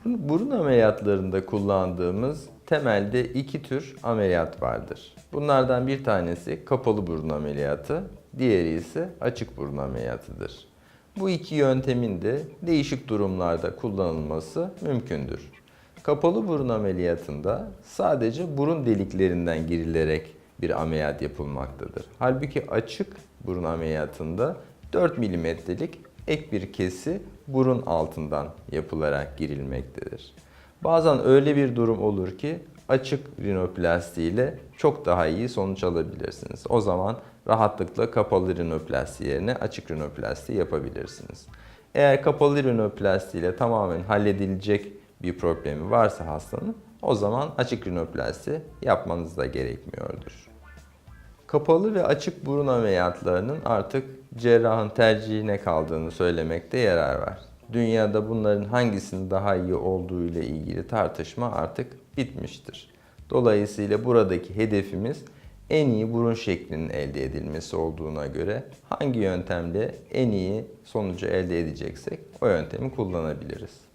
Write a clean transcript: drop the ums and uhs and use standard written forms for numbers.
Burun ameliyatlarında kullandığımız temelde iki tür ameliyat vardır. Bunlardan bir tanesi kapalı burun ameliyatı, diğeri ise açık burun ameliyatıdır. Bu iki yöntemin de değişik durumlarda kullanılması mümkündür. Kapalı burun ameliyatında sadece burun deliklerinden girilerek bir ameliyat yapılmaktadır. Halbuki açık burun ameliyatında 4 milimetrelik ek bir kesi burun altından yapılarak girilmektedir. Bazen öyle bir durum olur ki açık rinoplasti ile çok daha iyi sonuç alabilirsiniz. O zaman rahatlıkla kapalı rinoplasti yerine açık rinoplasti yapabilirsiniz. Eğer kapalı rinoplasti ile tamamen halledilecek bir problemi varsa hastanın, o zaman açık rinoplasti yapmanız da gerekmiyordur. Kapalı ve açık burun ameliyatlarının artık cerrahın tercihine kaldığını söylemekte yarar var. Dünyada bunların hangisinin daha iyi olduğu ile ilgili tartışma artık bitmiştir. Dolayısıyla buradaki hedefimiz en iyi burun şeklinin elde edilmesi olduğuna göre hangi yöntemle en iyi sonucu elde edeceksek o yöntemi kullanabiliriz.